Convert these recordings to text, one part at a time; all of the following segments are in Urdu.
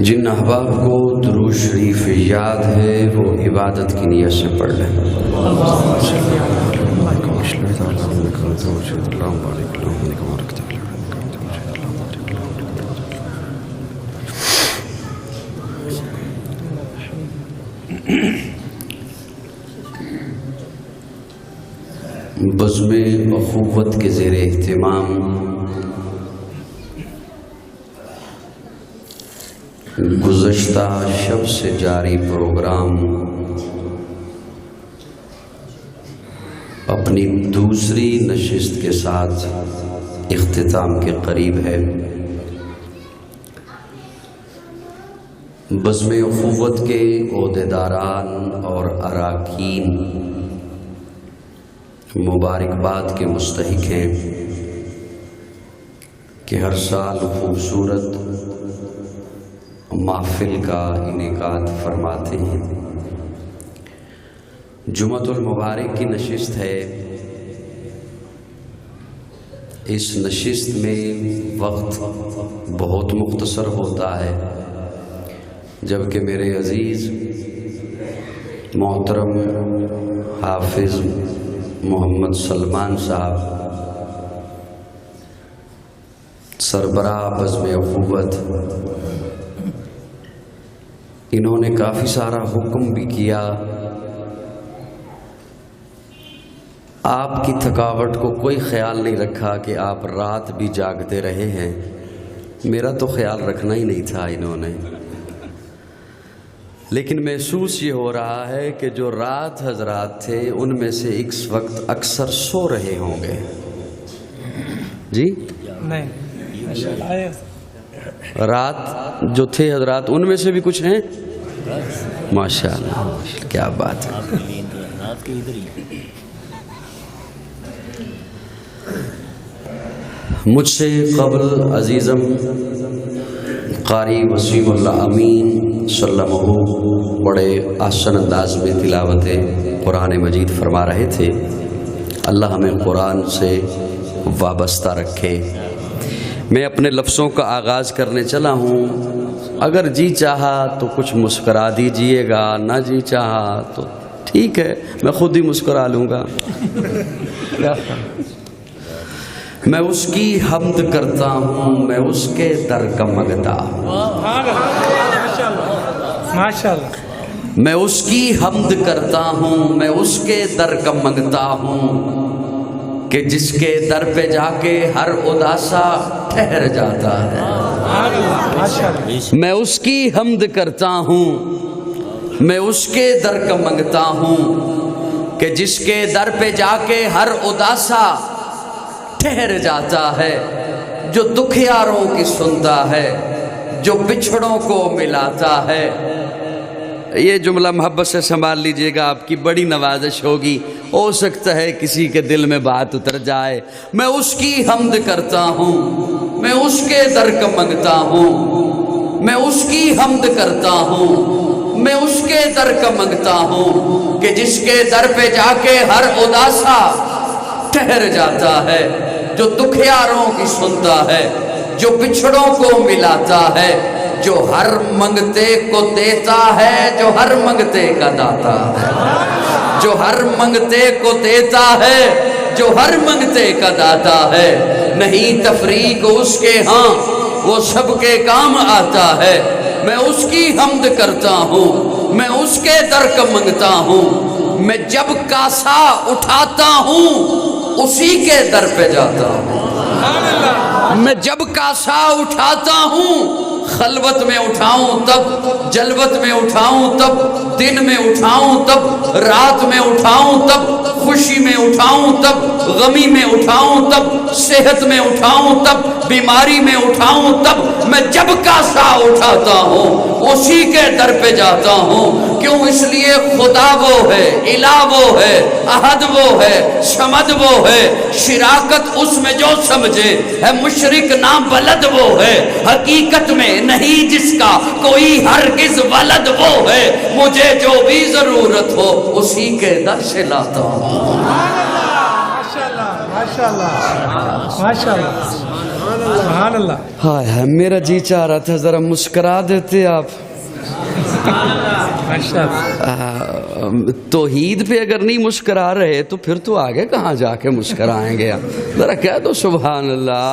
جن احباب کو درود شریف یاد ہے وہ عبادت کی نیت سے پڑھ لیں۔ بزم اخوت کے زیر اہتمام گزشتہ شب سے جاری پروگرام اپنی دوسری نشست کے ساتھ اختتام کے قریب ہے۔ بزم اخوت کے عہدیداران اور اراکین مبارکباد کے مستحق ہیں کہ ہر سال خوبصورت محفل کا انعقاد فرماتے ہیں۔ جمعۃ المبارک کی نشست ہے۔ اس نشست میں وقت بہت مختصر ہوتا ہے، جبکہ میرے عزیز محترم حافظ محمد سلمان صاحب سربراہ بزم اخوت، انہوں نے کافی سارا حکم بھی کیا۔ آپ کی تھکاوٹ کو کوئی خیال نہیں رکھا کہ آپ رات بھی جاگتے رہے ہیں، میرا تو خیال رکھنا ہی نہیں تھا انہوں نے، لیکن محسوس یہ ہو رہا ہے کہ جو رات حضرات تھے ان میں سے اس وقت اکثر سو رہے ہوں گے۔ جی نہیں، رات جو تھے حضرات ان میں سے بھی کچھ ہیں؟ ماشاءاللہ، کیا بات ہے۔ مجھ سے قبل عزیزم قاری وسیم اللہ امین سلمہ بڑے آسن انداز میں تلاوت قرآن مجید فرما رہے تھے۔ اللہ ہمیں قرآن سے وابستہ رکھے۔ میں اپنے لفظوں کا آغاز کرنے چلا ہوں، اگر جی چاہا تو کچھ مسکرا دیجئے گا، نہ جی چاہا تو ٹھیک ہے، میں خود ہی مسکرا لوں گا۔ میں اس کی حمد کرتا ہوں، میں اس کے در کا منگتا ہوں۔ میں اس کی حمد کرتا ہوں، میں اس کے در کا منگتا ہوں کہ جس کے در پہ جا کے ہر اداسا ٹھہر جاتا ہے۔ میں اس کی حمد کرتا ہوں، میں اس کے در کا منگتا ہوں کہ جس کے در پہ جا کے ہر اداسا ٹھہر جاتا ہے، جو دکھیاروں کی سنتا ہے، جو بچھڑوں کو ملاتا ہے۔ یہ جملہ محبت سے سنبھال لیجئے گا، آپ کی بڑی نوازش ہوگی، ہو سکتا ہے کسی کے دل میں بات اتر جائے۔ میں اس کی حمد کرتا ہوں، میں اس کے در کا منگتا ہوں، میں اس کی حمد کرتا ہوں، میں اس کے در کا منگتا ہوں کہ جس کے در پہ جا کے ہر اداسا ٹھہر جاتا ہے، جو دکھیاروں کی سنتا ہے، جو بچھڑوں کو ملاتا ہے، جو ہر منگتے کو دیتا ہے، جو ہر منگتے کا داتا ہے، جو ہر منگتے کو دیتا ہے، جو ہر منگتے کا داتا ہے۔ نہیں تفریق اس کے ہاں، وہ سب کے کام آتا ہے۔ میں اس کی حمد کرتا ہوں، میں اس کے در کا منگتا ہوں، میں جب کاسا اٹھاتا ہوں اسی کے در پہ جاتا ہوں۔ میں جب کاسا اٹھاتا ہوں، خلوت میں اٹھاؤں تب، جلوت میں اٹھاؤں تب، دن میں اٹھاؤں تب، رات میں اٹھاؤں تب، خوشی میں اٹھاؤں تب، غمی میں اٹھاؤں تب، صحت میں اٹھاؤں تب، بیماری میں اٹھاؤں تب، میں جب کاسا اٹھاتا ہوں اسی کے در پہ جاتا ہوں۔ کیوں؟ اس لیے خدا وہ ہے، الہ وہ ہے، احد وہ ہے، صمد وہ ہے، شراکت اس میں جو سمجھے ہے، مشرک نام بلد وہ ہے، حقیقت میں نہیں جس کا کوئی ہرگز ولد وہ ہے، مجھے جو بھی ضرورت ہو اسی کے در سے لاتا ہوں۔ ماشاءاللہ ماشاءاللہ ماشاءاللہ سبحان اللہ. ہائے ہائے میرا جی چاہ رہا تھا ذرا مسکرا دیتے آپ. توحید پہ اگر نہیں مسکرا رہے تو پھر تو آگے کہاں جا کے مسکرائیں گے آپ. ذرا کہہ دو سبحان اللہ.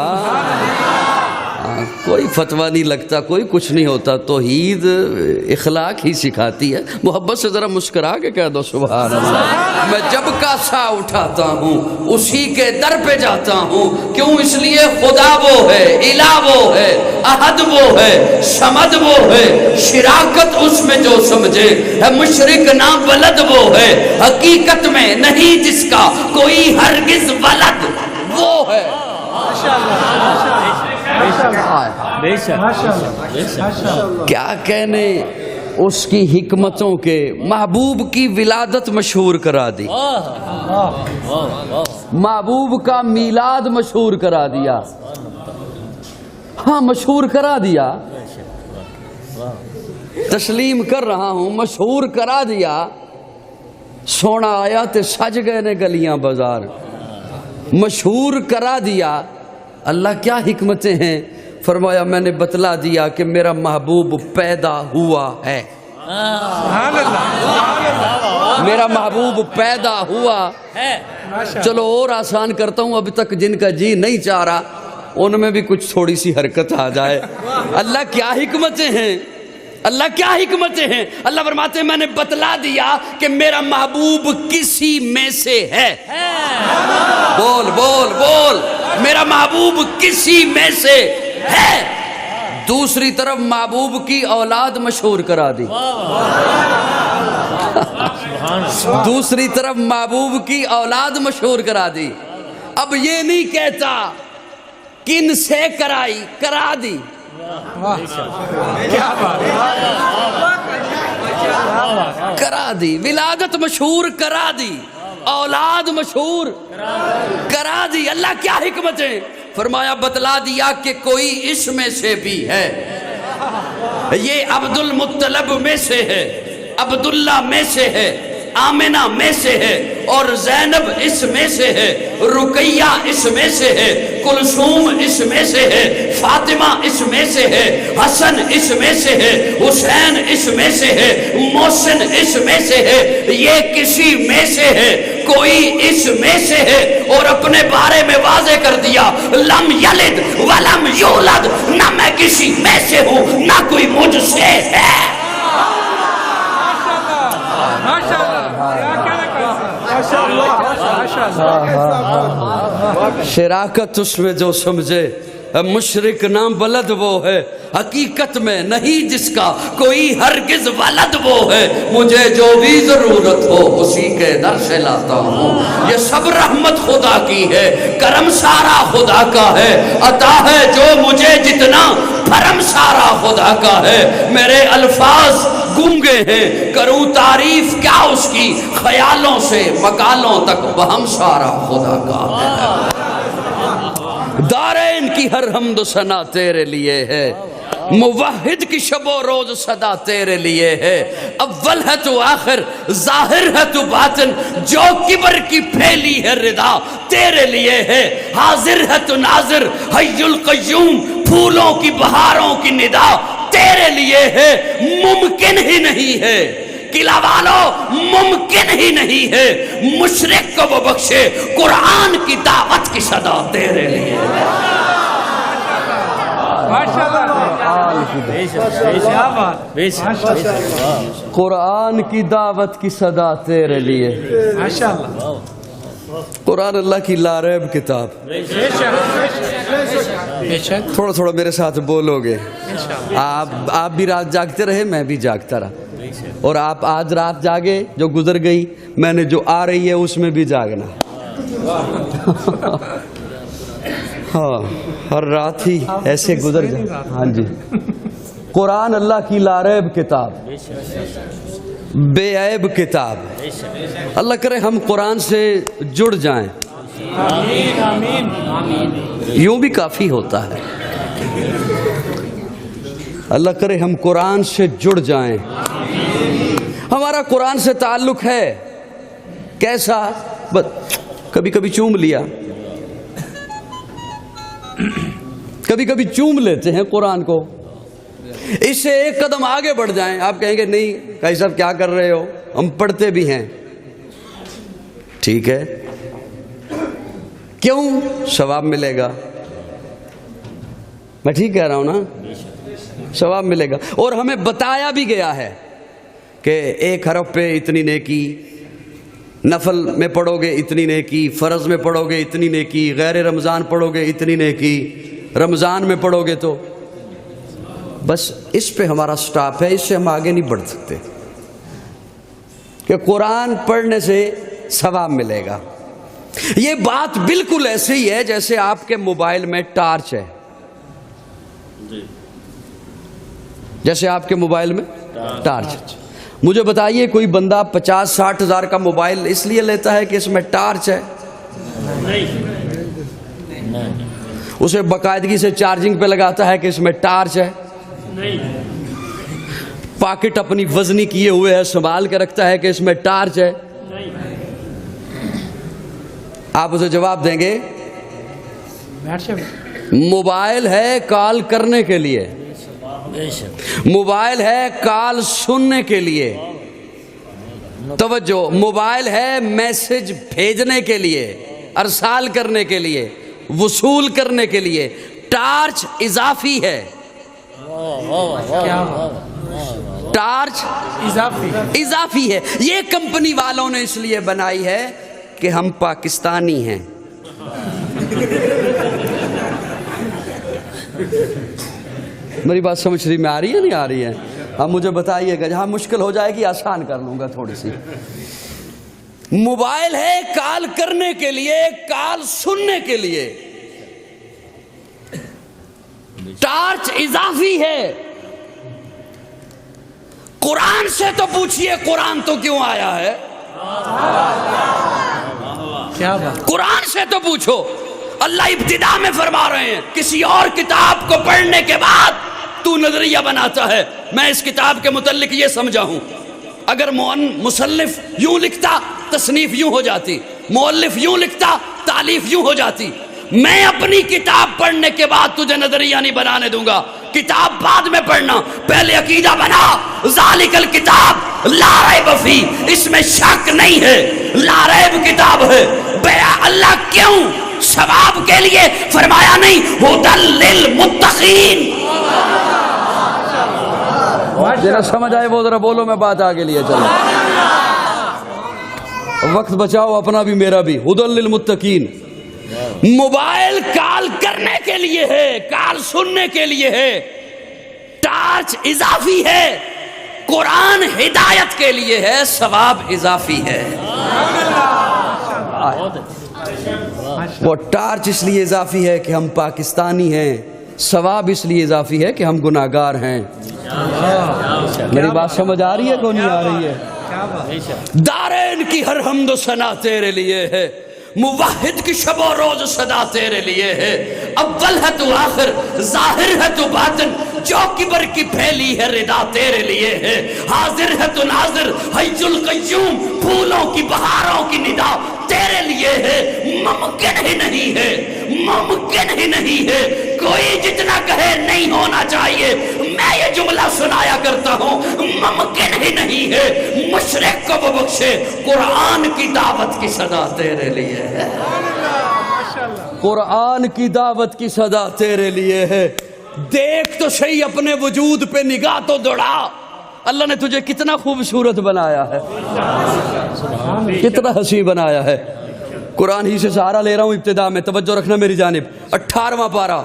کوئی فتویٰ نہیں لگتا, کوئی کچھ نہیں ہوتا. توحید اخلاق ہی سکھاتی ہے. محبت سے ذرا مسکرا کے کہہ دو سبحان اللہ. میں جب کاسا اٹھاتا ہوں اسی کے در پہ جاتا ہوں. کیوں؟ اس لیے خدا وہ ہے, الہ وہ ہے, احد وہ ہے, صمد وہ ہے. شراکت اس میں جو سمجھے ہے, مشرک نہ ولد وہ ہے. حقیقت میں نہیں جس کا کوئی ہرگز ولد وہ ہے. کیا کہنے اس کی حکمتوں کے. محبوب کی ولادت مشہور کرا دی, محبوب کا میلاد مشہور کرا دیا. ہاں مشہور کرا دیا, تسلیم کر رہا ہوں, مشہور کرا دیا. سونا آیا تے سج گئے نے گلیاں بازار. مشہور کرا دیا. اللہ کیا حکمتیں ہیں. فرمایا میں نے بتلا دیا کہ میرا محبوب پیدا ہوا ہے. میرا محبوب پیدا ہوا ہے. چلو اور آسان کرتا ہوں, ابھی تک جن کا جی نہیں چاہ رہا ان میں بھی کچھ تھوڑی سی حرکت آ جائے. اللہ کیا حکمتیں ہیں, اللہ کیا حکمتیں ہیں. اللہ فرماتے ہیں میں نے بتلا دیا کہ میرا محبوب کسی میں سے ہے. بول بول بول, میرا محبوب کسی میں سے ہے. دوسری طرف محبوب کی اولاد مشہور کرا دی. دوسری طرف محبوب کی اولاد مشہور کرا دی. اب یہ نہیں کہتا کن سے کرائی, کرا دی. کرا دی. ولادت مشہور کرا دی, اولاد مشہور کرا دی. اللہ کیا حکمت ہے. فرمایا بتلا دیا کہ کوئی اس میں سے بھی ہے. یہ عبد المطلب میں سے ہے, عبداللہ میں سے ہے, آمنہ میں سے ہے, اور زینب اس میں سے ہے, رقیہ اس میں سے ہے, کلثوم اس میں سے ہے, فاطمہ اس میں سے ہے, حسن اس میں سے ہے, حسین اس میں سے ہے, محسن اس میں سے ہے. یہ کسی میں سے ہے, کوئی اس میں سے ہے. اور اپنے بارے میں واضح کر دیا لم یلد ولم یولد, نہ میں کسی میں سے ہوں نہ کوئی مجھ سے ہے. شراکت اس میں جو سمجھے, مشرک نام ولد وہ ہے. حقیقت میں نہیں جس کا کوئی ہرگز ولد وہ ہے. مجھے جو بھی ضرورت ہو اسی کے در سے لاتا ہوں. یہ سب رحمت خدا کی ہے, کرم سارا خدا کا ہے. عطا ہے جو مجھے جتنا, بھرم سارا خدا کا ہے. میرے الفاظ گونگے ہیں, کروں تعریف کیا اس کی. خیالوں سے مقالوں تک وہم سارا خدا کا ہے. دارین کی ہر حمد و ثنا تیرے لیے ہے, موحد کی شب و روز صدا تیرے لیے ہے. اول ہے تو آخر, ظاہر ہے تو باطن, جو کبر کی پھیلی ہے ردا تیرے لیے ہے. حاضر ہے تو ناظر, حی القیوم, پھولوں کی بہاروں کی ندا تیرے لیے ہے. ممکن ہی نہیں ہے قلعہ والو, ممکن ہی نہیں ہے مشرق کو وہ بخشے. قرآن کی دعوت کی صدا تیرے لیے ہے. قرآن کی دعوت کی صدا تیرے لیے. قرآن اللہ کی لاریب کتاب. تھوڑا تھوڑا میرے ساتھ بولو گے. آپ بھی رات جاگتے رہے, میں بھی جاگتا رہا, اور آپ آج رات جاگے جو گزر گئی, میں نے جو آ رہی ہے اس میں بھی جاگنا. ہاں ہر رات ہی ایسے گزر جائے. ہاں جی, قرآن اللہ کی لاریب کتاب, بے عیب کتاب. اللہ کرے ہم قرآن سے جڑ جائیں. یوں بھی کافی ہوتا ہے. اللہ کرے ہم قرآن سے جڑ جائیں. ہمارا قرآن سے تعلق ہے کیسا, بس کبھی کبھی چوم لیا, کبھی کبھی چوم لیتے ہیں قرآن کو، اس سے ایک قدم آگے بڑھ جائیں، آپ کہیں گے نہیں قاری صاحب کیا کر رہے ہو، ہم پڑھتے بھی ہیں، ٹھیک ہے، کیوں؟ ثواب ملے گا، میں ٹھیک کہہ رہا ہوں نا، ثواب ملے گا۔ اور ہمیں بتایا بھی گیا ہے کہ ایک حرف پہ اتنی نیکی، نفل میں پڑھو گے اتنی نیکی، فرض میں پڑھو گے اتنی نیکی، غیر رمضان پڑھو گے اتنی نیکی، رمضان میں پڑھو گے تو بس اس پہ ہمارا سٹاپ ہے، اس سے ہم آگے نہیں بڑھ سکتے کہ قرآن پڑھنے سے ثواب ملے گا۔ یہ بات بالکل ایسے ہی ہے جیسے آپ کے موبائل میں ٹارچ ہے، جیسے آپ کے موبائل میں ٹارچ۔ مجھے بتائیے کوئی بندہ 50-60 ہزار کا موبائل اس لیے لیتا ہے کہ اس میں ٹارچ ہے؟ اسے باقاعدگی سے چارجنگ پہ لگاتا ہے کہ اس میں ٹارچ ہے؟ پاکٹ اپنی وزنی کیے ہوئے ہے، سنبھال کے رکھتا ہے کہ اس میں ٹارچ ہے؟ آپ اسے جواب دیں گے موبائل ہے کال کرنے کے لیے، موبائل ہے کال سننے کے لیے، توجہ، موبائل ہے میسج بھیجنے کے لیے، ارسال کرنے کے لیے، وصول کرنے کے لیے، ٹارچ اضافی ہے، ٹارچ اضافی ہے۔ یہ کمپنی والوں نے اس لیے بنائی ہے کہ ہم پاکستانی ہیں، میری بات سمجھ رہی میں آ رہی ہے نہیں آ رہی ہے؟ اب مجھے بتائیے گا، جہاں مشکل ہو جائے گی آسان کر لوں گا تھوڑی سی۔ موبائل ہے کال کرنے کے لیے، کال سننے کے لیے، ٹارچ اضافی ہے۔ قرآن سے تو پوچھئے قرآن تو کیوں آیا ہے؟ قرآن سے تو پوچھو۔ اللہ ابتدا میں فرما رہے ہیں کسی اور کتاب کو پڑھنے کے بعد تو نظریہ بناتا ہے۔ میں اس کتاب کے متعلق یہ سمجھا ہوں، اگر مصنف یوں لکھتا تصنیف یوں ہو جاتی، مؤلف یوں لکھتا تالیف یوں ہو جاتی۔ میں اپنی کتاب پڑھنے کے بعد تجھے نظریہ نہیں بنانے دوں گا، کتاب بعد میں پڑھنا، پہلے عقیدہ بنا۔ ذالک الکتاب لا ریب فی، اس میں شک نہیں ہے، لا ریب کتاب ہے۔ بیا اللہ کیوں؟ ثواب کے لیے، فرمایا نہیں ھدی للمتقین۔ جنہیں سمجھ آئے وہ ذرا بولو، میں بات آگے لیے چلو، وقت بچاؤ اپنا بھی میرا بھی۔ ھدی للمتقین۔ موبائل کال کرنے کے لیے ہے، کال سننے کے لیے ہے، ٹارچ اضافی ہے۔ قرآن ہدایت کے لیے ہے، ثواب اضافی ہے۔ وہ ٹارچ اس لیے اضافی ہے کہ ہم پاکستانی ہیں، ثواب اس لیے اضافی ہے کہ ہم گناہگار ہیں۔ میری بات سمجھ آ رہی ہے کہ نہیں آ رہی ہے؟ دارین کی ہر حمد و ثنا تیرے لیے ہے، موحد کی شب و روز صدا تیرے لیے ہے، اول ہے تو آخر، ظاہر ہے تو باطن، جو کبر کی پھیلی ہے ردا تیرے لیے ہے، حاضر ہے تو ناظر، حی القیوم، پھولوں کی بہاروں کی ندا تیرے لیے ہے۔ ممکن ہی نہیں ہے، ممکن ہی نہیں ہے، کوئی جتنا کہے نہیں ہونا چاہیے، میں یہ جملہ سنایا کرتا ہوں، ممکن ہی نہیں ہے، مشرق کو وہ بخشے، قرآن کی دعوت کی صدا تیرے لیے ہے، قرآن کی دعوت کی صدا تیرے لیے ہے۔ دیکھ تو صحیح اپنے وجود پہ نگاہ تو دوڑا، اللہ نے تجھے کتنا خوبصورت بنایا ہے، کتنا حسین بنایا ہے۔ قرآن ہی سے سہارا لے رہا ہوں، ابتدا میں توجہ رکھنا میری جانب۔ 18واں پارہ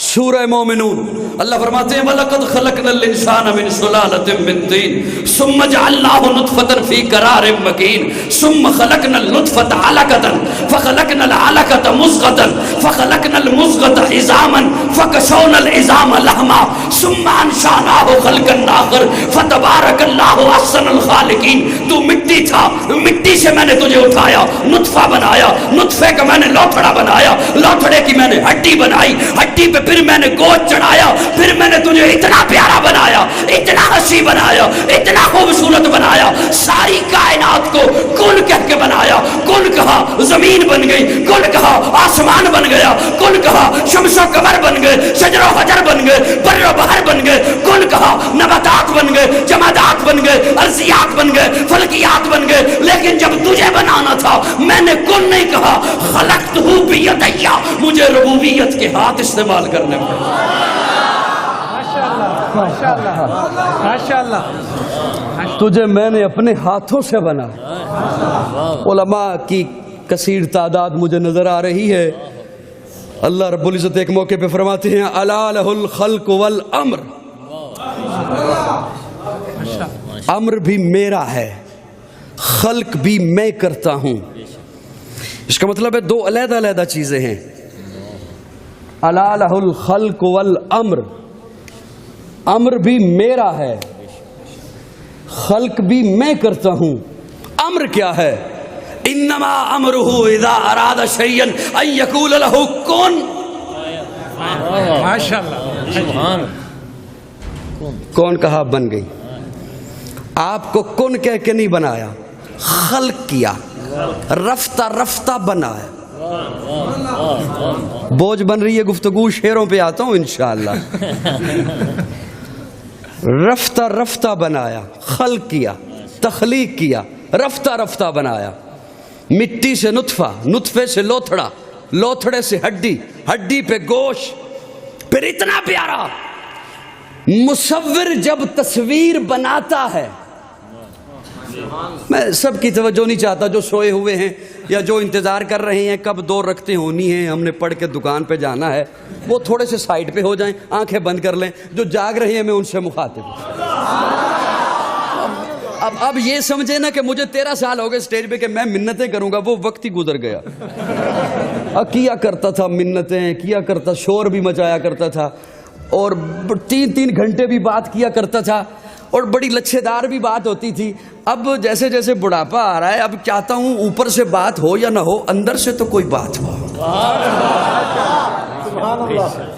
سورہ مومنون، اللہ فرماتے ہیں وَلَقَدْ خَلَقْنَا الْإِنسَانَ مِنْ صُلَالَةٍ مِّن طِينٍ ثُمَّ جَعَلْنَاهُ نُطْفَةً فِي قَرَارٍ مَّكِينٍ ثُمَّ خَلَقْنَا النُّطْفَةَ عَلَقَةً فَخَلَقْنَا الْعَلَقَةَ مُضْغَةً فَخَلَقْنَا الْمُضْغَةَ عِظَامًا فَكَسَوْنَا الْعِظَامَ لَحْمًا ثُمَّ أَنشَأْنَاهُ خَلْقًا آخَرَ فَتَبَارَكَ اللَّهُ أَحْسَنُ الْخَالِقِينَ۔ تو مٹی تھا، مٹی سے میں نے تجھے اٹھایا، نطفہ بنایا، نطفے کا میں نے لوتھڑا بنایا، لوتھڑے کی میں نے ہڈی بنائی، ہڈی پہ پھر میں نے گوشت چڑھایا، پھر میں نے تجھے اتنا پیارا بنایا، اتنا ہنسی بنایا، اتنا خوبصورت بنایا، ساری کائنات کو کن کہہ کے بنایا۔ کن کہا زمین بن گئی، کن کہا آسمان بن گیا، کن کہا شمس و قمر بن گئے، شجر و حجر بن گئے، بر و بحر بن گئے، کن کہا نباتات بن گئے، جمادات بن گئے، ارضیات بن گئے، فلکیات بن گئے۔ لیکن جب تجھے بنانا تھا میں نے کن نہیں کہا، خلقتہ بیدیا، مجھے ربوبیت کے ہاتھ استعمال کرنے پڑے۔ ماشاءاللہ ماشاءاللہ، تجھے میں نے اپنے ہاتھوں سے بنا۔ علماء کی کثیر تعداد مجھے نظر آ رہی ہے۔ اللہ رب العزت ایک موقع پہ فرماتے ہیں الا لہ الخلق والامر، امر بھی میرا ہے، خلق بھی میں کرتا ہوں۔ اس کا مطلب ہے دو علیحدہ علیحدہ چیزیں ہیں۔ الا لہ الخلق والامر، امر بھی میرا ہے، خلق بھی میں کرتا ہوں۔ امر کیا ہے؟ انما امرہ اذا اراد شیئا ان یقول لہ کن۔ ماشاءاللہ، کون کہا بن گئی؟ آپ کو کن کہہ کے نہیں بنایا، خلق کیا، رفتہ رفتہ بنایا۔ بوجھ بن رہی ہے گفتگو، شعروں پہ آتا ہوں انشاءاللہ۔ رفتہ رفتہ بنایا، خلق کیا، تخلیق کیا، رفتہ رفتہ بنایا۔ مٹی سے نطفہ، نطفے سے لوتھڑا، لوتھڑے سے ہڈی، ہڈی پہ گوشت، پھر اتنا پیارا۔ مصور جب تصویر بناتا ہے، میں سب کی توجہ نہیں چاہتا، جو سوئے ہوئے ہیں یا جو انتظار کر رہے ہیں کب دو رکھتے ہونی ہیں، ہم نے پڑھ کے دکان پہ جانا ہے، وہ تھوڑے سے سائڈ پہ ہو جائیں، آنکھیں بند کر لیں۔ جو جاگ رہے ہیں میں ان سے مخاطب ہوں۔ اب یہ سمجھے نا کہ مجھے 13 سال ہو گئے سٹیج پہ کہ میں منتیں کروں گا، وہ وقت ہی گزر گیا۔ کیا کرتا تھا منتیں، کیا کرتا، شور بھی مچایا کرتا تھا، اور 3 گھنٹے بھی بات کیا کرتا تھا، اور بڑی لچھے دار بھی بات ہوتی تھی۔ اب جیسے جیسے بڑھاپا آ رہا ہے، اب چاہتا ہوں اوپر سے بات ہو یا نہ ہو، اندر سے تو کوئی بات ہو۔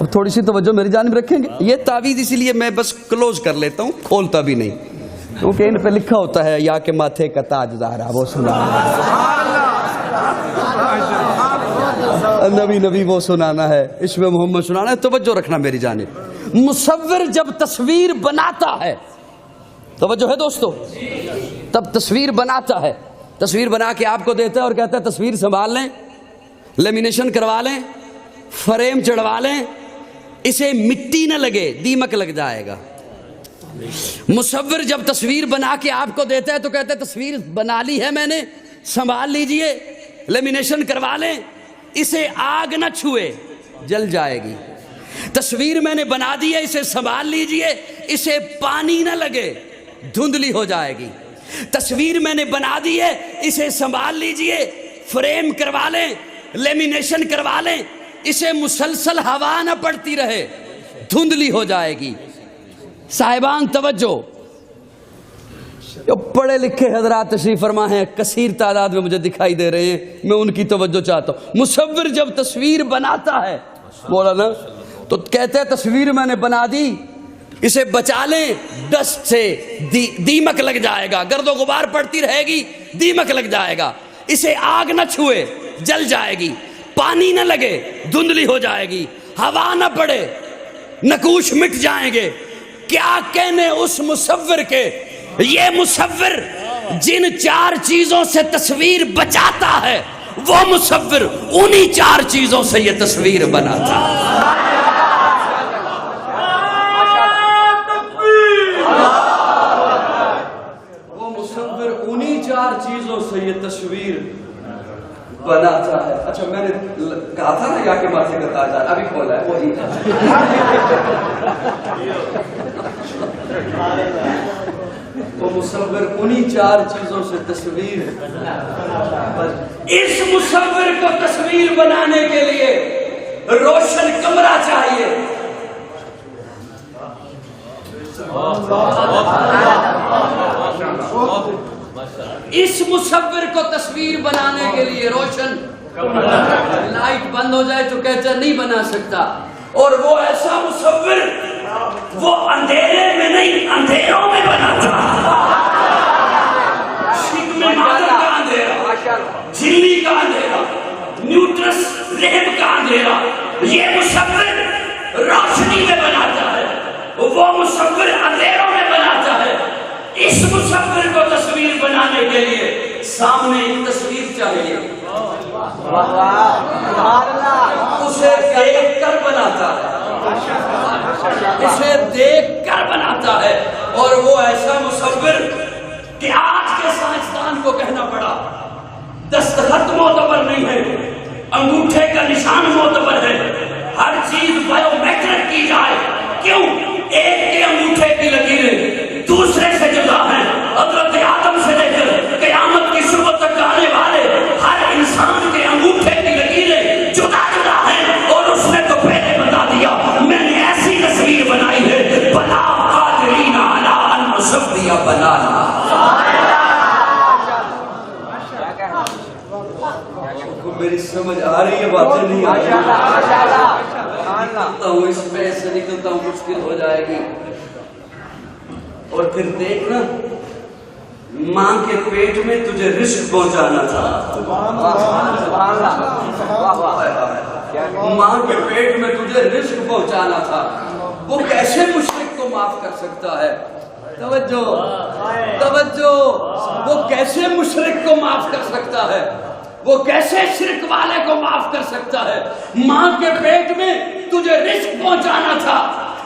اب تھوڑی سی توجہ میری جانب رکھیں گے؟ یہ تعویذ اسی لیے میں بس کلوز کر لیتا ہوں، کھولتا بھی نہیں، کیونکہ ان پہ لکھا ہوتا ہے یا کے ماتھے کا تاج زہرا، وہ سنانا نبی نبی وہ سنانا ہے، اس میں محمد سنانا ہے۔ توجہ رکھنا میری جانب۔ مصور جب تصویر بناتا ہے، توجہ ہے دوستو، تب تصویر بناتا ہے، تصویر بنا کے آپ کو دیتا ہے اور کہتا ہے تصویر سنبھال لیں، لیمینیشن کروا لیں، فریم چڑھوا لیں، اسے مٹی نہ لگے، دیمک لگ جائے گا۔ مصور جب تصویر بنا کے آپ کو دیتا ہے تو کہتا ہے تصویر بنا لی ہے میں نے، سنبھال لیجئے، لیمینیشن کروا لیں، اسے آگ نہ چھوئے، جل جائے گی۔ تصویر میں نے بنا دی ہے، اسے سنبھال لیجئے، اسے پانی نہ لگے، دھندلی ہو جائے گی۔ تصویر میں نے بنا دی ہے، اسے سنبھال لیجئے، فریم کروا لیں، لیمینیشن کروا لیں، اسے مسلسل ہوا نہ پڑتی رہے، دھندلی ہو جائے گی۔ صاحبان توجہ، جو پڑھے لکھے حضرات تشریف فرما ہیں کثیر تعداد میں مجھے دکھائی دے رہے ہیں، میں ان کی توجہ چاہتا ہوں۔ مصور جب تصویر بناتا ہے مولانا تو کہتے ہیں تصویر میں نے بنا دی، اسے بچا لیں ڈسٹ سے، دیمک لگ جائے گا، گرد و غبار پڑتی رہے گی، دیمک لگ جائے گا، اسے آگ نہ چھوئے، جل جائے گی، پانی نہ لگے، دھندلی ہو جائے گی، ہوا نہ پڑے، نقوش مٹ جائیں گے۔ کیا کہنے اس مصور کے، یہ مصور جن 4 چیزوں سے تصویر بچاتا ہے، وہ مصور انہی 4 چیزوں سے یہ تصویر بناتا ہے۔ وہ مصور انہی 4 چیزوں سے یہ تصویر بناتا ہے۔ اچھا میں نے کہا تھا نا یا کے ماتھے کا تاج زہرا، ابھی کھولا ہے وہی وہ مصور انہی 4 چیزوں سے تصویر۔ اس مصور کو تصویر بنانے کے لیے روشن کمرہ چاہیے، اس مصور کو تصویر بنانے کے لیے روشن، لائٹ بند ہو جائے تو کہتا نہیں بنا سکتا، اور وہ ایسا مصور وہ اندھیرے میں نہیں اندھیروں میں بناتا ہے. شکم مادر کا اندھیرا، جھلی کا اندھیرا، نیوٹرس رحم کا اندھیرا، یہ مصور روشنی میں بناتا ہے، وہ مصور اندھیروں میں بناتا ہے. اس مصور کو تصویر بنانے کے لیے سامنے ایک تصویر چاہیے، اسے دیکھ کر بناتا ہے، اسے دیکھ کر بناتا ہے. اور وہ ایسا مصور کہ آج کے سائنسدان کو کہنا پڑا دستخط معتبر نہیں ہے، انگوٹھے کا نشان معتبر ہے، ہر چیز بایو میٹرک کی جائے. کیوں؟ ایک کے انگوٹھے کی لکیریں دوسرے سے جدا ہیں. حضرت آدم سے لے کر قیامت کی صبح تک آنے والے ہر انسان کے انگوٹھے کی لکیریں جدا جدا ہیں. اور اس نے تو پہلے بتا دیا میں نے ایسی تصویر بنائی ہے بلا قادرین علی ان نصوی بنانا. میری سمجھ آ رہی ہے، باتیں نہیں آ رہی. اس پہ سے نکلتا ہوں مشکل ہو جائے گی. اور پھر دیکھنا ماں کے پیٹ میں تجھے رزق پہنچانا تھا. ماں کے پیٹ میں تجھے رزق پہنچانا تھا. وہ کیسے مشرک کو معاف کر سکتا ہے؟ توجہ توجہ. وہ کیسے مشرک کو معاف کر سکتا ہے؟ وہ کیسے شرک والے کو معاف کر سکتا ہے؟ ماں کے پیٹ میں تجھے رزق پہنچانا تھا.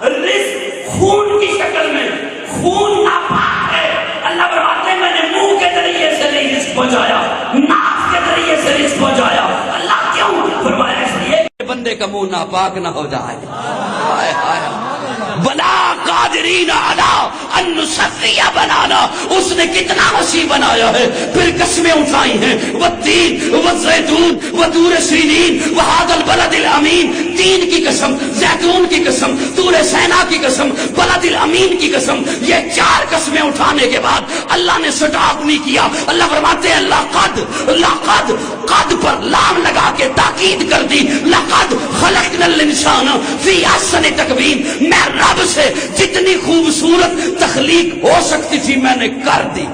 رزق خون کی شکل میں، خون ناپاک ہے. اللہ فرماتے ہیں میں نے منہ کے ذریعے سے نہیں رزق پہنچایا، ناک کے ذریعے سے رزق پہنچایا. اللہ کیوں؟ فرمایا اس لیے کہ بندے کا منہ ناپاک نہ ہو جائے. بلا قادرین علی ان نصفی بنانا. اس نے کتنا وسیع بنایا ہے. پھر قسمیں اٹھائی ہیں والتین والزیتون وطور سینین وہذا البلد الامین. تین کی قسم، زیتون کی قسم، طور سینا کی قسم، بلد الامین کی قسم. یہ چار قسمیں اٹھانے کے بعد اللہ نے سٹاپ نہیں کیا. اللہ فرماتے ہیں لقد قد پر لام لگا کے تاکید کر دی. لقد خلقنا الانسان فی احسن تقویم. میں رب سے جتنی خوبصورت تخلیق ہو سکتی تھی میں نے کر دی.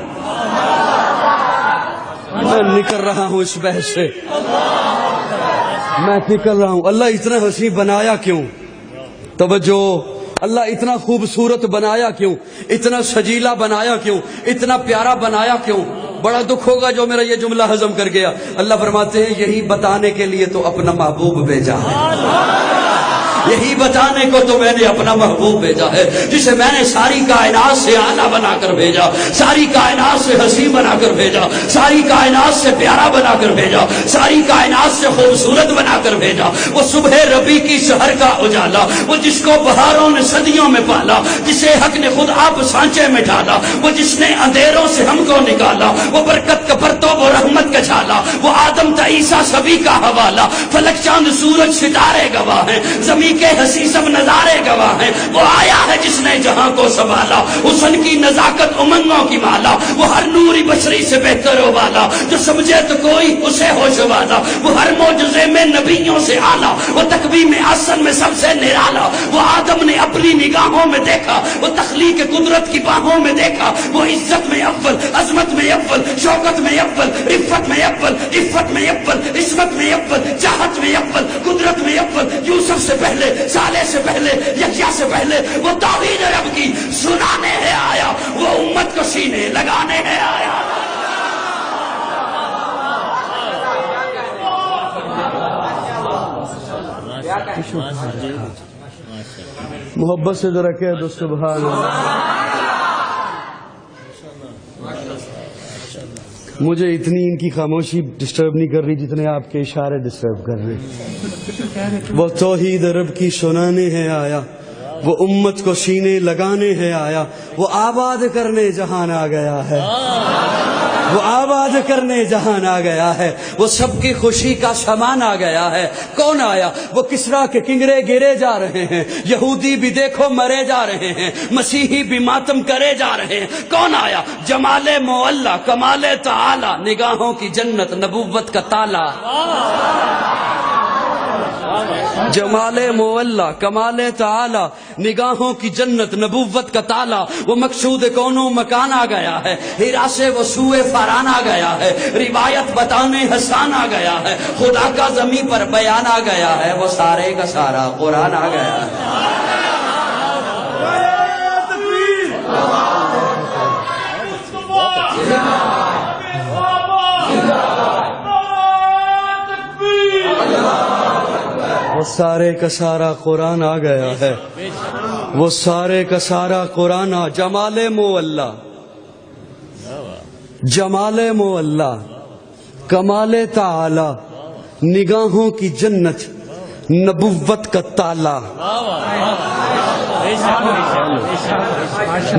میں نکل رہا ہوں اس بحث سے، میں نکل رہا ہوں. اللہ اتنا حسین بنایا کیوں؟ توجہ. اللہ اتنا خوبصورت بنایا کیوں؟ اتنا سجیلا بنایا کیوں؟ اتنا پیارا بنایا کیوں؟ بڑا دکھ ہوگا جو میرا یہ جملہ ہضم کر گیا. اللہ فرماتے ہیں یہی بتانے کے لیے تو اپنا محبوب بھیجا ہے. یہی بتانے کو تو میں نے اپنا محبوب بھیجا ہے، جسے میں نے ساری کائنات سے اعلیٰ بنا کر بھیجا، ساری کائنات سے حسین بنا کر بھیجا، ساری کائنات سے پیارا بنا کر بھیجا، ساری کائنات سے خوبصورت بنا کر بھیجا. وہ صبح ربی کی سحر کا اجالا، وہ جس کو بہاروں نے صدیوں میں پالا، جسے حق نے خود آپ سانچے میں ڈالا، وہ جس نے اندھیروں سے ہم کو نکالا، وہ برکت کا پرتوب و رحمت کا چھالا، وہ آدم تا عیسیٰ سبھی کا حوالہ. فلک چاند سورج ستارے گواہ ہیں، زمین کے حسین سب نظارے گواہ ہیں. وہ آیا ہے جس نے جہاں کو سنبھالا، حسن کی نزاکت امنگوں کی مالا. وہ ہر نوری بشری سے بہتر ہو والا، جو سمجھے تو کوئی اسے ہوش والا. وہ ہر معجزے میں نبیوں سے آلہ، وہ تقویم احسن میں سب سے نرالا. وہ آدم نے اپنی نگاہوں میں دیکھا، وہ تخلیق قدرت کی باہوں میں دیکھا. وہ عزت میں اول، عظمت میں اول، شوکت میں اول، رفت میں اول، عفت میں اول، عصمت میں اول، چاہت میں اول، قدرت میں اول. یوسف سے پہلے، صالح سے پہلے، یحییٰ سے پہلے وہ توحید رب کی سنانے ہے آیا، وہ امت کو سینے لگانے ہے آیا. محبت سے ذرا کہہ دو سبحان اللہ. مجھے اتنی ان کی خاموشی ڈسٹرب نہیں کر رہی جتنے آپ کے اشارے ڈسٹرب کر رہے. وہ توحید رب کی سنانے ہے آیا، وہ امت کو سینے لگانے ہے آیا. وہ آباد کرنے جہان آ گیا ہے، وہ آباد کرنے جہان آ گیا ہے. وہ سب کی خوشی کا سامان آ گیا ہے. کون آیا؟ وہ کسرا کے کنگرے گرے جا رہے ہیں، یہودی بھی دیکھو مرے جا رہے ہیں، مسیحی بھی ماتم کرے جا رہے ہیں. کون آیا؟ جمال معلا، کمال تعالی، نگاہوں کی جنت، نبوت کا تالا. جمال مولا کمال تعالی نگاہوں کی جنت نبوت کا تالا وہ مقصود کونوں مکان آ گیا ہے ہیرا سے وہ سوئے فاران آ گیا ہے روایت بتانے حسان آ گیا ہے خدا کا زمین پر بیان آ گیا ہے وہ سارے کا سارا قرآن آ گیا ہے وہ سارے کا سارا قرآن آ گیا ہے وہ سارے کا سارا قرآن جمال مولا جمال مولا کمال تعالی نگاہوں کی جنت نبوت کا تالا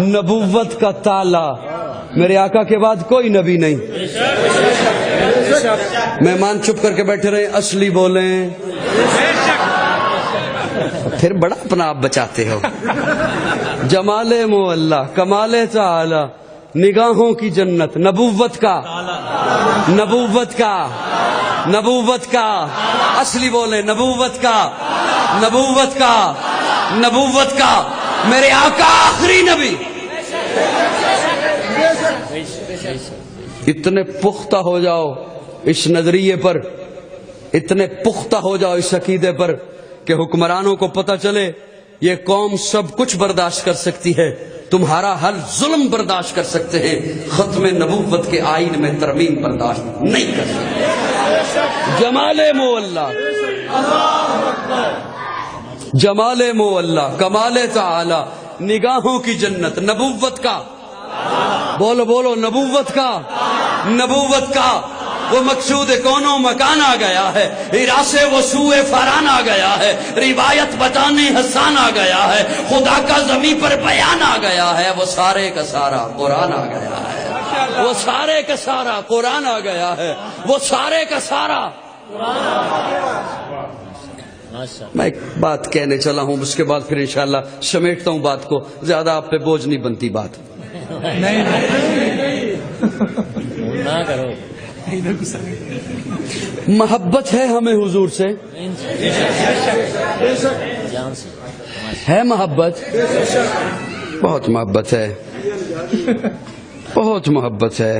نبوت کا تالا میرے آقا کے بعد کوئی نبی نہیں مہمان چپ کر کے بیٹھے رہے اصلی بولیں پھر بڑا اپنا آپ بچاتے ہو جمال مولا کمال تعالی نگاہوں کی جنت نبوت کا نبوت کا نبوت کا اصلی بولے نبوت کا نبوت کا نبوت کا میرے آقا آخری نبی اتنے پختہ ہو جاؤ اس نظریے پر اتنے پختہ ہو جاؤ اس عقیدے پر کہ حکمرانوں کو پتہ چلے یہ قوم سب کچھ برداشت کر سکتی ہے تمہارا ہر ظلم برداشت کر سکتے ہیں ختم نبوت کے آئین میں ترمیم برداشت نہیں کر سکتے جمال مولا جمال مولا کمال تعالی نگاہوں کی جنت نبوت کا بولو بولو نبوت کا نبوت کا وہ مقصود کونوں مکان آ گیا ہے ہیرا سے وہ سوئے فاران آ گیا ہے روایت بتانے حسان آ گیا ہے خدا کا زمین پر بیان آ گیا ہے وہ سارے کا سارا قرآن آ گیا ہے وہ سارے کا سارا قرآن آ گیا ہے وہ سارے کا سارا میں ایک بات کہنے چلا ہوں اس کے بعد پھر انشاءاللہ سمیٹتا ہوں بات کو زیادہ آپ پہ بوجھ نہیں بنتی بات نہ کرو محبت ہے ہمیں حضور سے ہے محبت بہت محبت ہے بہت محبت ہے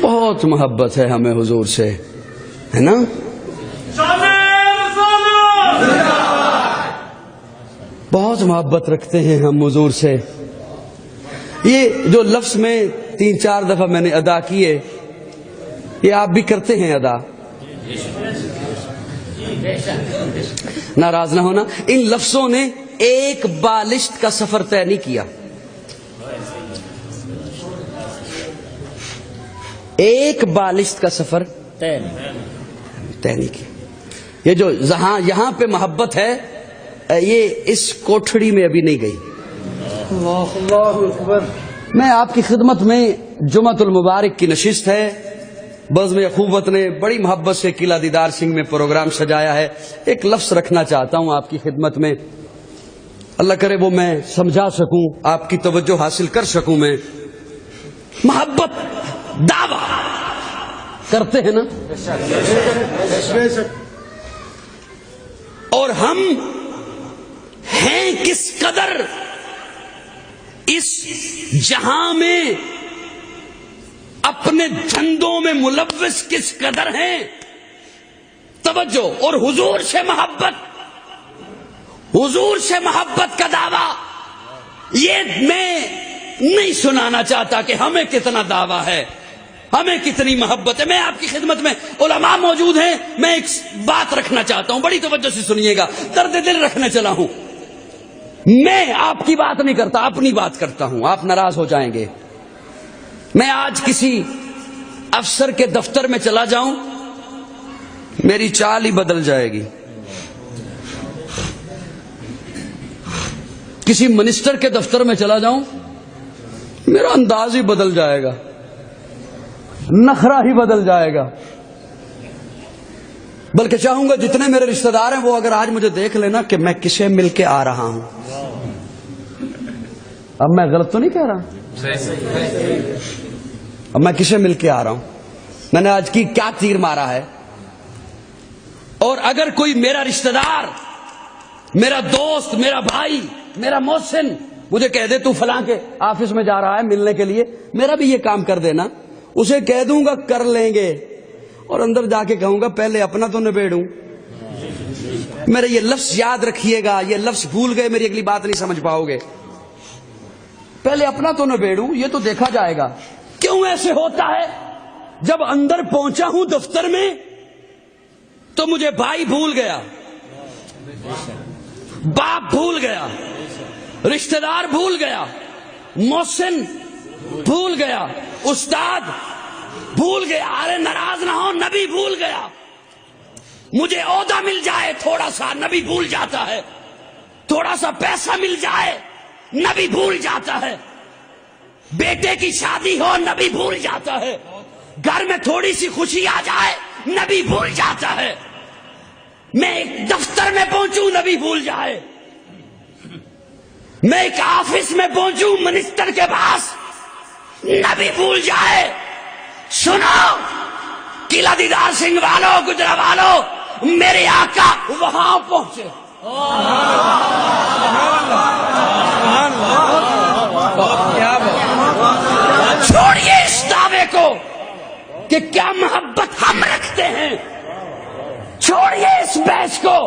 بہت محبت ہے ہمیں حضور سے ہے نا بہت محبت رکھتے ہیں ہم حضور سے یہ جو لفظ میں 3-4 دفعہ میں نے ادا کیے یہ آپ بھی کرتے ہیں ادا ناراض نہ ہونا ان لفظوں نے ایک بالشت کا سفر طے نہیں کیا ایک بالشت کا سفر طے نہیں کیا یہ جو یہاں پہ محبت ہے یہ اس کوٹھڑی میں ابھی نہیں گئی اللہ اکبر میں آپ کی خدمت میں جمعۃ المبارک کی نشست ہے بزم اخوت نے بڑی محبت سے قلعہ دیدار سنگھ میں پروگرام سجایا ہے ایک لفظ رکھنا چاہتا ہوں آپ کی خدمت میں اللہ کرے وہ میں سمجھا سکوں آپ کی توجہ حاصل کر سکوں میں محبت دعویٰ کرتے ہیں نا اور ہم ہیں کس قدر اس جہاں میں اپنے دھندوں میں ملوث کس قدر ہیں توجہ اور حضور سے محبت کا دعویٰ یہ میں نہیں سنانا چاہتا کہ ہمیں کتنا دعویٰ ہے ہمیں کتنی محبت ہے میں آپ کی خدمت میں علماء موجود ہیں میں ایک بات رکھنا چاہتا ہوں بڑی توجہ سے سنیے گا درد دل رکھنے چلا ہوں میں آپ کی بات نہیں کرتا اپنی بات کرتا ہوں آپ ناراض ہو جائیں گے میں آج کسی افسر کے دفتر میں چلا جاؤں میری چال ہی بدل جائے گی کسی منسٹر کے دفتر میں چلا جاؤں میرا انداز ہی بدل جائے گا نخرہ ہی بدل جائے گا بلکہ چاہوں گا جتنے میرے رشتہ دار ہیں وہ اگر آج مجھے دیکھ لینا کہ میں کسے مل کے آ رہا ہوں اب میں غلط تو نہیں کہہ رہا اب میں کسے مل کے آ رہا ہوں میں نے آج کی کیا تیر مارا ہے اور اگر کوئی میرا رشتہ دار، میرا دوست، میرا بھائی، میرا محسن مجھے کہہ دے تو فلاں کے آفس میں جا رہا ہے ملنے کے لیے، میرا بھی یہ کام کر دینا، اسے کہہ دوں گا کر لیں گے، اور اندر جا کے کہوں گا پہلے اپنا تو نبیڑوں. میرے یہ لفظ یاد رکھیے گا، یہ لفظ بھول گئے میری اگلی بات نہیں سمجھ پاؤ گے. پہلے اپنا تو نبیڑوں، یہ تو دیکھا جائے گا. کیوں ایسے ہوتا ہے؟ جب اندر پہنچا ہوں دفتر میں تو مجھے بھائی بھول گیا، باپ بھول گیا، رشتہ دار بھول گیا، محسن بھول گیا، استاد بھول گیا. ارے ناراض نہ ہو، نبی بھول گیا. مجھے عہدہ مل جائے تھوڑا سا، نبی بھول جاتا ہے. تھوڑا سا پیسہ مل جائے، نبی بھول جاتا ہے. بیٹے کی شادی ہو، نبی بھول جاتا ہے. گھر میں تھوڑی سی خوشی آ جائے، نبی بھول جاتا ہے. میں ایک دفتر میں پہنچوں، نبی بھول جائے. میں ایک آفس میں پہنچوں منسٹر کے پاس، نبی بھول جائے. سنو قلعہ دیدار سنگھ والوں، گجرا والوں، میرے آقا وہاں پہنچے. چھوڑیے اس دعوے کو کہ کیا محبت ہم رکھتے ہیں، چھوڑیے اس بحث کو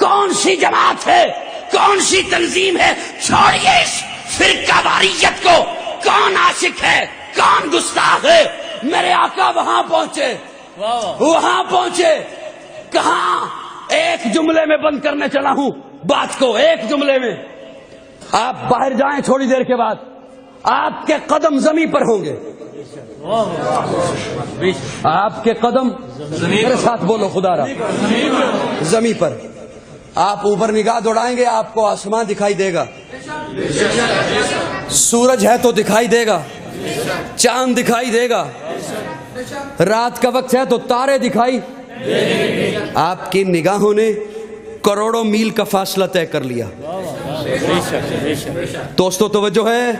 کون سی جماعت ہے، کون سی تنظیم ہے، چھوڑیے اس فرقہ واریت کو، کون عاشق ہے، کون گستاخ ہے. میرے آقا وہاں پہنچے، وہاں پہنچے. کہاں؟ ایک جملے میں بند کرنے چلا ہوں بات کو، ایک جملے میں. آپ باہر جائیں تھوڑی دیر کے بعد، آپ کے قدم زمین پر ہوں گے. آپ کے قدم میرے ساتھ بولو خدا را، زمین پر. آپ اوپر نگاہ دوڑائیں گے، آپ کو آسمان دکھائی دے گا، سورج ہے تو دکھائی دے گا، چاند دکھائی دے گا، رات کا وقت ہے تو تارے دکھائی. آپ کی نگاہوں نے کروڑوں میل کا فاصلہ طے کر لیا. دوستو توجہ ہے،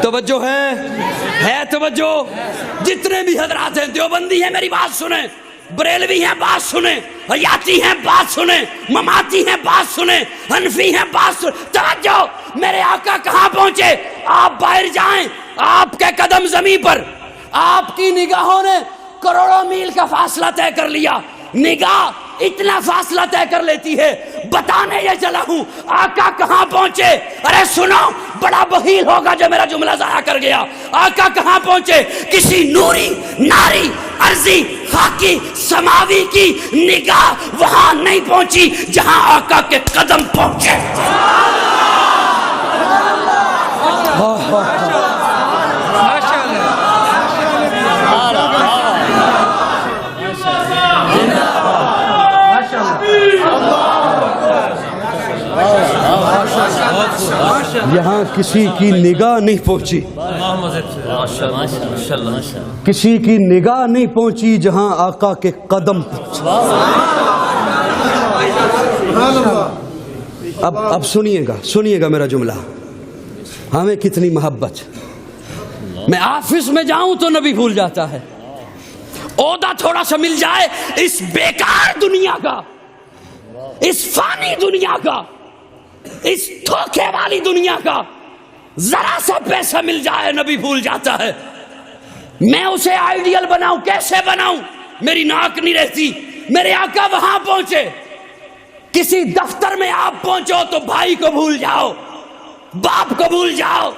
توجہ ہے توجہ. جتنے بھی حضرات ہیں، دیوبندی ہیں میری بات سنیں، بریلوی ہیں بات سنیں، حیاتی ہیں بات سنیں، مماتی ہیں بات سنیں، حنفی ہیں بات سنیں. توجہ، میرے آقا کہاں پہنچے؟ آپ باہر جائیں، آپ کے قدم زمین پر، آپ کی نگاہوں نے کروڑوں میل کا فاصلہ طے کر لیا. نگاہ اتنا فاصلہ طے کر لیتی ہے. بتانے یہ چلا ہوں آقا کہاں پہنچے. ارے سنو، بڑا بخیل ہوگا جو میرا جملہ ضائع کر گیا. آقا کہاں پہنچے؟ کسی نوری، ناری، ارضی، خاکی، سماوی کی نگاہ وہاں نہیں پہنچی جہاں آقا کے قدم پہنچے. یہاں کسی کی نگاہ نہیں پہنچی، کسی کی نگاہ نہیں پہنچی جہاں آقا کے قدم پہنچے. اب سنیے گا میرا جملہ. ہمیں کتنی محبت. میں آفس میں جاؤں تو نبی بھول جاتا ہے. عہدہ تھوڑا سا مل جائے اس بیکار دنیا کا، اس فانی دنیا کا، اس دھوکے والی دنیا کا، ذرا سا پیسہ مل جائے نبی بھول جاتا ہے. میں اسے آئیڈیل بناؤں، کیسے بناؤں؟ میری ناک نہیں رہتی. میرے آقا وہاں پہنچے. کسی دفتر میں آپ پہنچو تو بھائی کو بھول جاؤ، باپ کو بھول جاؤ،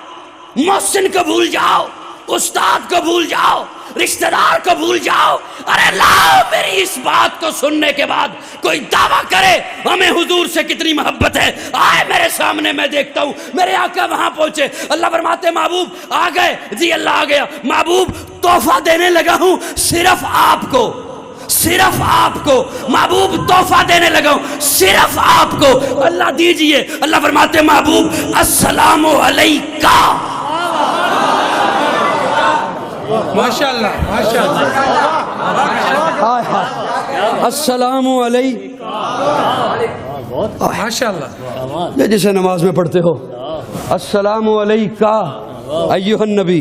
محسن کو بھول جاؤ، استاد کو بھول جاؤ، رشتہ دار کو بھول جاؤ. ارے لاؤ، میری اس بات کو سننے کے بعد کوئی دعویٰ کرے ہمیں حضور سے کتنی محبت ہے، آئے میرے سامنے، میں دیکھتا ہوں. میرے آقا وہاں پہنچے. اللہ فرماتے محبوب آ گئے. جی اللہ آ گیا. محبوب تحفہ دینے لگا ہوں صرف آپ کو، صرف آپ کو. محبوب تحفہ دینے لگا ہوں صرف آپ کو. اللہ دیجئے. اللہ فرماتے محبوب السلام علیکہ. ماشاءاللہ السلام علیکم. ماشاءاللہ. یہ جسے نماز میں پڑھتے ہو السلام علیکہ ایھا النبی